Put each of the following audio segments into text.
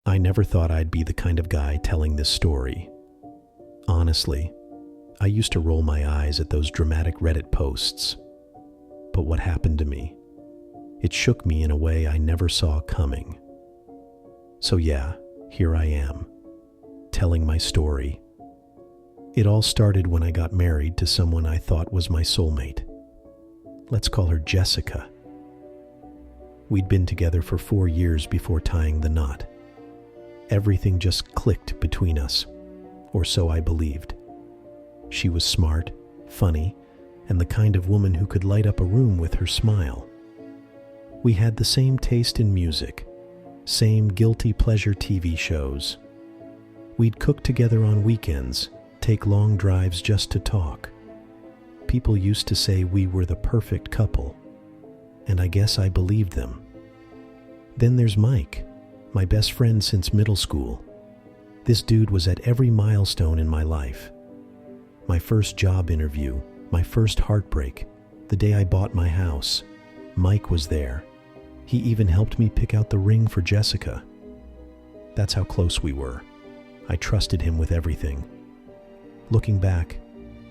I never thought I'd be the kind of guy telling this story. Honestly, I used to roll my eyes at those dramatic Reddit posts. But what happened to me? It shook me in a way I never saw coming. So yeah, here I am, telling my story. It all started when I got married to someone I thought was my soulmate. Let's call her Jessica. We'd been together for 4 years before tying the knot. Everything just clicked between us, or so I believed. She was smart, funny, and the kind of woman who could light up a room with her smile. We had the same taste in music, same guilty pleasure TV shows. We'd cook together on weekends, take long drives just to talk. People used to say we were the perfect couple, and I guess I believed them. Then there's Mike, my best friend since middle school. This dude was at every milestone in my life. My first job interview, my first heartbreak, the day I bought my house. Mike was there. He even helped me pick out the ring for Jessica. That's how close we were. I trusted him with everything. Looking back,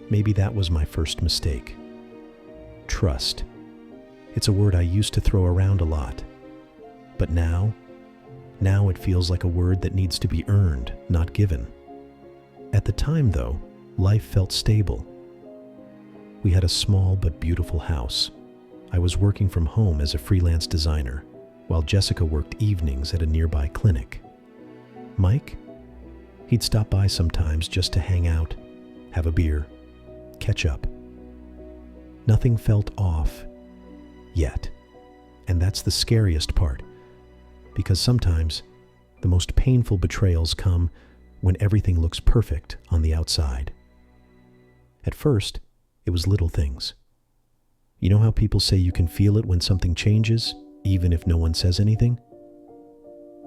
maybe that was my first mistake. Trust. It's a word I used to throw around a lot. But now it feels like a word that needs to be earned, not given. At the time, though, life felt stable. We had a small but beautiful house. I was working from home as a freelance designer, while Jessica worked evenings at a nearby clinic. Mike? He'd stop by sometimes just to hang out, have a beer, catch up. Nothing felt off yet, and that's the scariest part, because sometimes the most painful betrayals come when everything looks perfect on the outside. At first, it was little things. You know how people say you can feel it when something changes, even if no one says anything?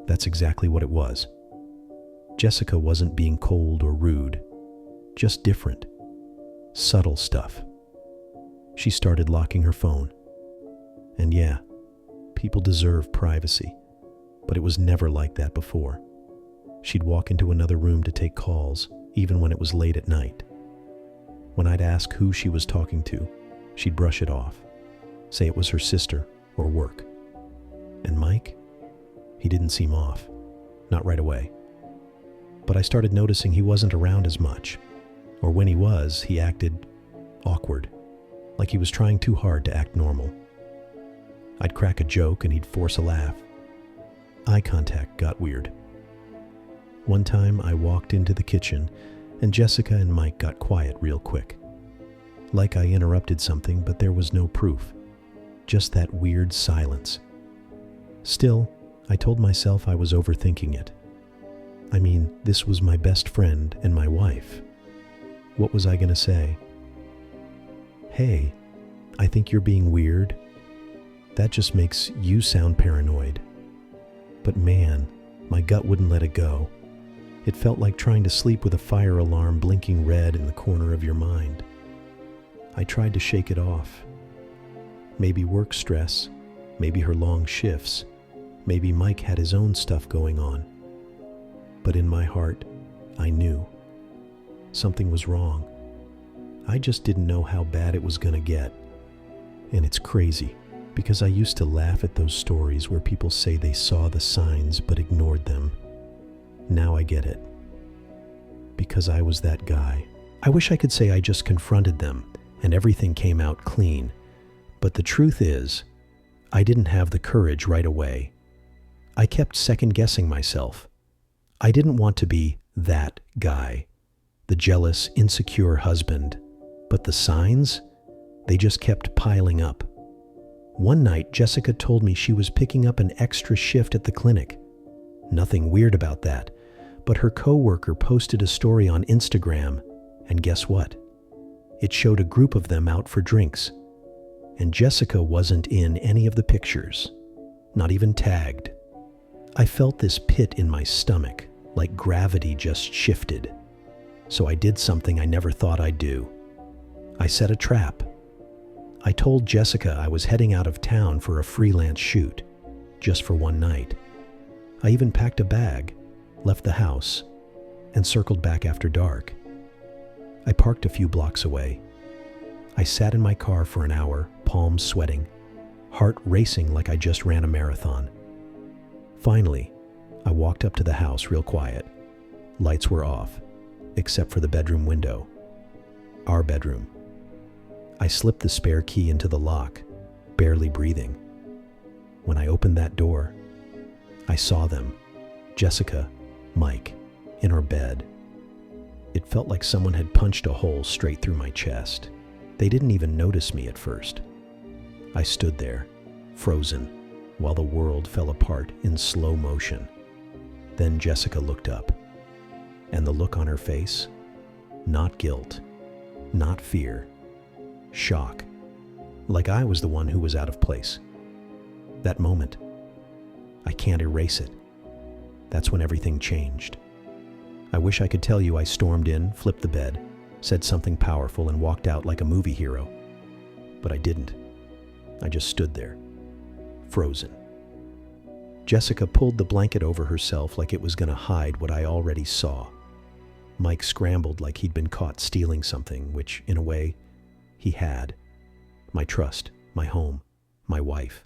That's exactly what it was. Jessica wasn't being cold or rude, just different. Subtle stuff. She started locking her phone. And yeah, people deserve privacy, but it was never like that before. She'd walk into another room to take calls, even when it was late at night. When I'd ask who she was talking to, she'd brush it off, say it was her sister or work. And Mike? He didn't seem off, not right away. But I started noticing he wasn't around as much, or when he was, he acted awkward, like he was trying too hard to act normal. I'd crack a joke and he'd force a laugh. Eye contact got weird. One time I walked into the kitchen and Jessica and Mike got quiet real quick. Like I interrupted something, but there was no proof. Just that weird silence. Still, I told myself I was overthinking it. I mean, this was my best friend and my wife. What was I gonna say? Hey, I think you're being weird. That just makes you sound paranoid. But man, my gut wouldn't let it go. It felt like trying to sleep with a fire alarm blinking red in the corner of your mind. I tried to shake it off. Maybe work stress, maybe her long shifts, maybe Mike had his own stuff going on. But in my heart, I knew. Something was wrong. I just didn't know how bad it was gonna get. And it's crazy, because I used to laugh at those stories where people say they saw the signs but ignored them. Now I get it. Because I was that guy. I wish I could say I just confronted them and everything came out clean. But the truth is, I didn't have the courage right away. I kept second-guessing myself. I didn't want to be that guy, the jealous, insecure husband. But the signs, they just kept piling up. One night, Jessica told me she was picking up an extra shift at the clinic. Nothing weird about that, but her coworker posted a story on Instagram, and guess what? It showed a group of them out for drinks, and Jessica wasn't in any of the pictures, not even tagged. I felt this pit in my stomach, like gravity just shifted. So I did something I never thought I'd do. I set a trap. I told Jessica I was heading out of town for a freelance shoot, just for one night. I even packed a bag, left the house, and circled back after dark. I parked a few blocks away. I sat in my car for an hour, palms sweating, heart racing like I just ran a marathon. Finally, I walked up to the house real quiet. Lights were off, except for the bedroom window. Our bedroom. I slipped the spare key into the lock, barely breathing. When I opened that door, I saw them, Jessica, Mike, in our bed. It felt like someone had punched a hole straight through my chest. They didn't even notice me at first. I stood there, frozen, while the world fell apart in slow motion. Then Jessica looked up, and the look on her face, not guilt, not fear, shock, like I was the one who was out of place. That moment, I can't erase it. That's when everything changed. I wish I could tell you I stormed in, flipped the bed, said something powerful, and walked out like a movie hero. But I didn't. I just stood there, frozen. Jessica pulled the blanket over herself like it was going to hide what I already saw. Mike scrambled like he'd been caught stealing something, which, in a way, he had. My trust, my home, my wife.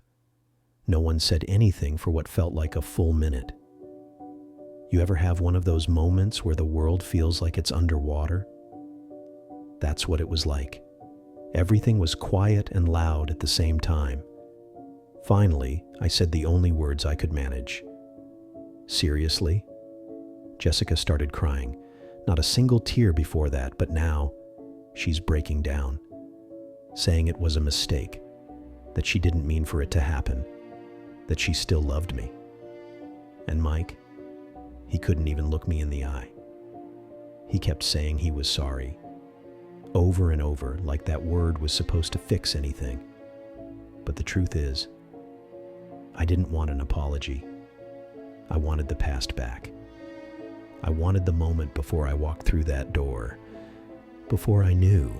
No one said anything for what felt like a full minute. You ever have one of those moments where the world feels like it's underwater? That's what it was like. Everything was quiet and loud at the same time. Finally, I said the only words I could manage. Seriously? Jessica started crying. Not a single tear before that, but now she's breaking down, saying it was a mistake, that she didn't mean for it to happen, that she still loved me. And Mike, he couldn't even look me in the eye. He kept saying he was sorry, over and over, like that word was supposed to fix anything. But the truth is, I didn't want an apology. I wanted the past back. I wanted the moment before I walked through that door, before I knew.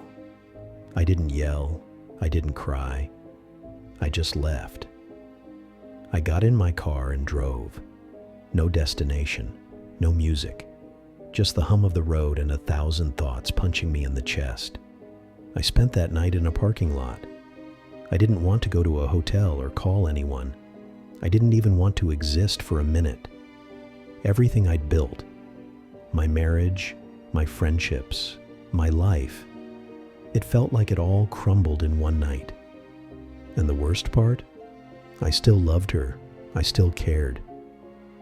I didn't yell, I didn't cry. I just left. I got in my car and drove. No destination, no music, just the hum of the road and 1,000 thoughts punching me in the chest. I spent that night in a parking lot. I didn't want to go to a hotel or call anyone. I didn't even want to exist for a minute. Everything I'd built, my marriage, my friendships, my life, it felt like it all crumbled in one night. And the worst part? I still loved her. I still cared.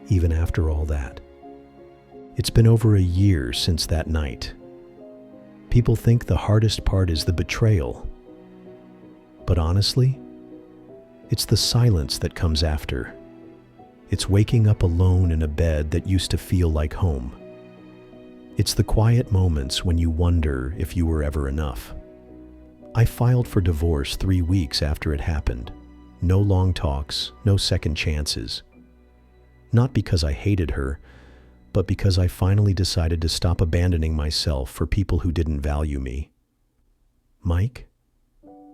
Even after all that. It's been over a year since that night. People think the hardest part is the betrayal. But honestly, it's the silence that comes after. It's waking up alone in a bed that used to feel like home. It's the quiet moments when you wonder if you were ever enough. I filed for divorce 3 weeks after it happened. No long talks, no second chances. Not because I hated her, but because I finally decided to stop abandoning myself for people who didn't value me. Mike?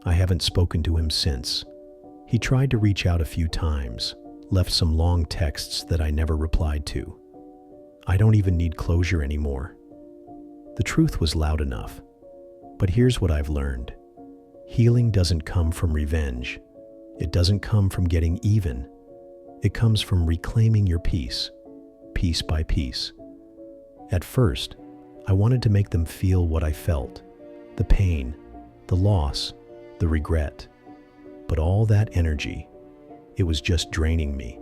I haven't spoken to him since. He tried to reach out a few times, left some long texts that I never replied to. I don't even need closure anymore. The truth was loud enough. But here's what I've learned. Healing doesn't come from revenge. It doesn't come from getting even. It comes from reclaiming your peace, piece by piece. At first, I wanted to make them feel what I felt, the pain, the loss, the regret. But all that energy, it was just draining me.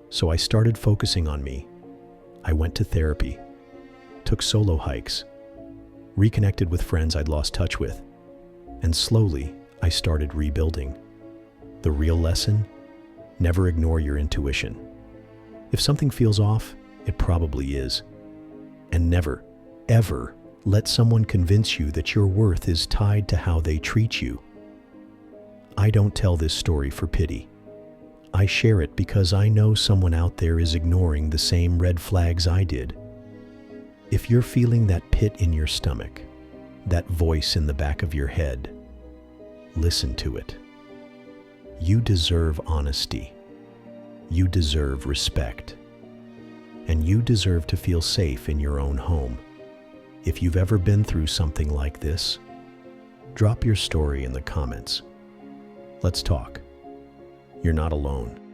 So I started focusing on me. I went to therapy, took solo hikes, reconnected with friends I'd lost touch with, and slowly I started rebuilding. The real lesson? Never ignore your intuition. If something feels off, it probably is. And never, ever let someone convince you that your worth is tied to how they treat you. I don't tell this story for pity. I share it because I know someone out there is ignoring the same red flags I did. If you're feeling that pit in your stomach, that voice in the back of your head, listen to it. You deserve honesty. You deserve respect. and you deserve to feel safe in your own home. If you've ever been through something like this, drop your story in the comments. Let's talk. You're not alone.